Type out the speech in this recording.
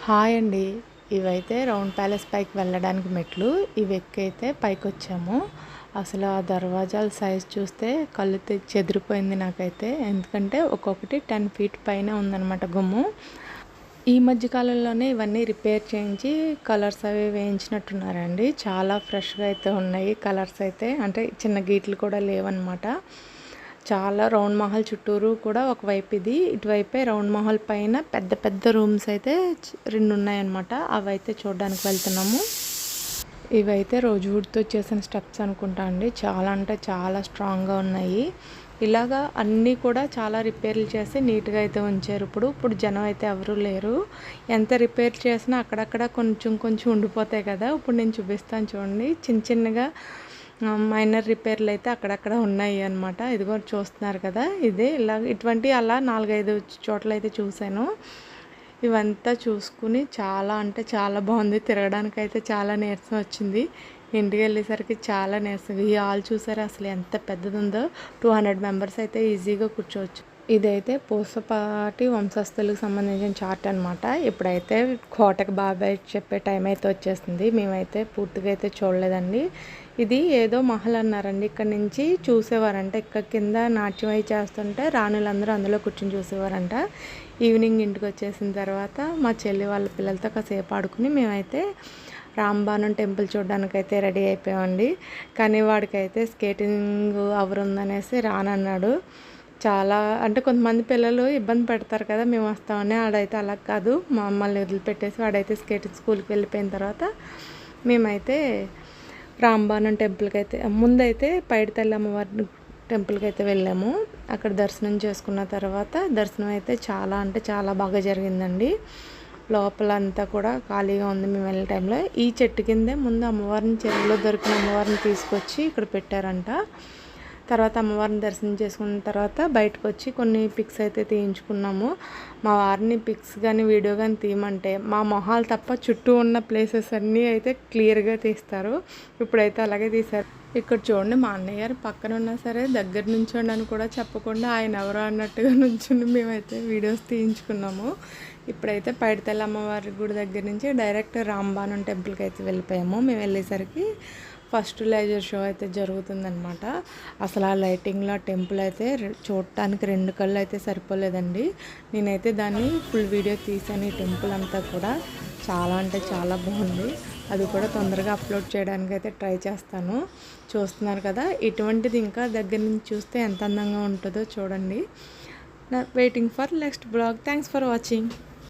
Hi అండి. ఇవైతే round palace పైకి వెళ్ళడానికి మెట్లు. ఇవి ఎక్కైతే పైకొచ్చాము. అసలు ఆ దర్వాజాల సైజ్ చూస్తే కళ్ళు చెదిరిపోయింది నాకైతే. ఎందుకంటే ఒక్కొక్కటి 10 ఫీట్ పైన ఉందన్నమాట గుమ్మం. ఈ మధ్య కాలంలోనే ఇవన్నీ రిపేర్ చేయించి కలర్స్ అవి వేయించినట్టున్నారండి. చాలా ఫ్రెష్గా అయితే ఉన్నాయి కలర్స్ అయితే. అంటే చిన్న గీట్లు కూడా లేవన్నమాట. చాలా రౌండ్ మహల్ చుట్టూరు కూడా ఒకవైపు ఇది, ఇటువైపే రౌండ్ మహల్ పైన పెద్ద పెద్ద రూమ్స్ అయితే 2 ఉన్నాయన్నమాట. అవైతే చూడడానికి వెళ్తున్నాము. ఇవైతే రోజువుడ్తో చేసిన స్టెప్స్ అనుకుంటా అండి. చాలా అంటే చాలా స్ట్రాంగ్గా ఉన్నాయి. ఇలాగా అన్నీ కూడా చాలా రిపేర్లు చేసి నీట్గా అయితే ఉంచారు. ఇప్పుడు జనం అయితే ఎవరూ లేరు. ఎంత రిపేర్ చేసినా అక్కడక్కడ కొంచెం కొంచెం ఉండిపోతాయి కదా. ఇప్పుడు నేను చూపిస్తాను చూడండి. చిన్న చిన్నగా మైనర్ రిపేర్లు అయితే అక్కడక్కడ ఉన్నాయి అన్నమాట. ఇదిగో చూస్తున్నారు కదా. ఇదే ఇలా ఇటువంటి అలా 4-5 చోట్ల అయితే చూశాను. ఇవంతా చూసుకుని చాలా అంటే చాలా బాగుంది. తిరగడానికి అయితే చాలా నీరసం వచ్చింది. ఇంటికి వెళ్ళేసరికి చాలా నీరసం. ఈ హాల్ చూసారా అసలు ఎంత పెద్దది ఉందో. 200 మెంబర్స్ అయితే ఈజీగా కూర్చోవచ్చు. ఇదైతే పూసపాటి వంశస్థులకు సంబంధించిన చార్ట్ అనమాట. ఇప్పుడైతే కోటకి బాబాయ్ చెప్పే టైం అయితే వచ్చేసింది. మేమైతే పూర్తిగా అయితే చూడలేదండి. ఇది ఏదో మహల్ అన్నారండి. ఇక్కడ నుంచి చూసేవారంట. ఇక్కడ కింద నాట్యం అయి చేస్తుంటే రాణులందరూ అందులో కూర్చొని చూసేవారంట. ఈవినింగ్ ఇంటికి వచ్చేసిన తర్వాత మా చెల్లి వాళ్ళ పిల్లలతో కాసేపు ఆడుకుని మేమైతే రాంబాణం టెంపుల్ చూడడానికి అయితే రెడీ అయిపోయామండి. కానీ వాడికైతే స్కేటింగ్ అవర్ ఉందనేసి రానన్నాడు. చాలా అంటే కొంతమంది పిల్లలు ఇబ్బంది పెడతారు కదా, మేము వస్తామని. ఆడైతే అలా కాదు, మమ్మల్ని వదిలిపెట్టేసి వాడైతే స్కేటింగ్ స్కూల్కి వెళ్ళిపోయిన తర్వాత మేమైతే రాంబాణం టెంపుల్కి అయితే ముందైతే పైడితల్లి అమ్మవారి టెంపుల్కి అయితే వెళ్ళాము. అక్కడ దర్శనం చేసుకున్న తర్వాత దర్శనం అయితే చాలా అంటే చాలా బాగా జరిగిందండి. లోపల అంతా కూడా ఖాళీగా ఉంది మేము వెళ్ళే టైంలో. ఈ చెట్టు కిందే ముందు అమ్మవారిని, చెరువులో దొరికిన అమ్మవారిని తీసుకొచ్చి ఇక్కడ పెట్టారంట. తర్వాత అమ్మవారిని దర్శనం చేసుకున్న తర్వాత బయటకు వచ్చి కొన్ని పిక్స్ అయితే తీయించుకున్నాము. మా వారిని పిక్స్ కానీ వీడియో కానీ తీయమంటే మా మొహాలు తప్ప చుట్టూ ఉన్న ప్లేసెస్ అన్నీ అయితే క్లియర్గా తీస్తారు. ఇప్పుడైతే అలాగే తీశారు. ఇక్కడ చూడండి, మా అన్నయ్య గారు పక్కన ఉన్నా సరే దగ్గర నుంచోండి అని కూడా చెప్పకుండా ఆయన ఎవరో అన్నట్టుగా నుంచుని మేమైతే వీడియోస్ తీయించుకున్నాము. ఇప్పుడైతే పైడితల్లి అమ్మవారి గుడి దగ్గర నుంచి డైరెక్ట్ రాంబాణం టెంపుల్కి అయితే వెళ్ళిపోయాము. మేము వెళ్ళేసరికి ఫస్ట్ లేజర్ షో అయితే జరుగుతుందనమాట. అసలు ఆ లైటింగ్లో టెంపుల్ అయితే చూడటానికి 2 కళ్ళు అయితే సరిపోలేదండి. నేనైతే దాన్ని ఫుల్ వీడియో తీసాను. ఈ టెంపుల్ అంతా కూడా చాలా అంటే చాలా బాగుంది. అది కూడా తొందరగా అప్లోడ్ చేయడానికి అయితే ట్రై చేస్తాను. చూస్తున్నారు కదా, ఇటువంటిది ఇంకా దగ్గర నుంచి చూస్తే ఎంత అందంగా ఉంటుందో చూడండి. Waiting for next blog. Thanks for watching.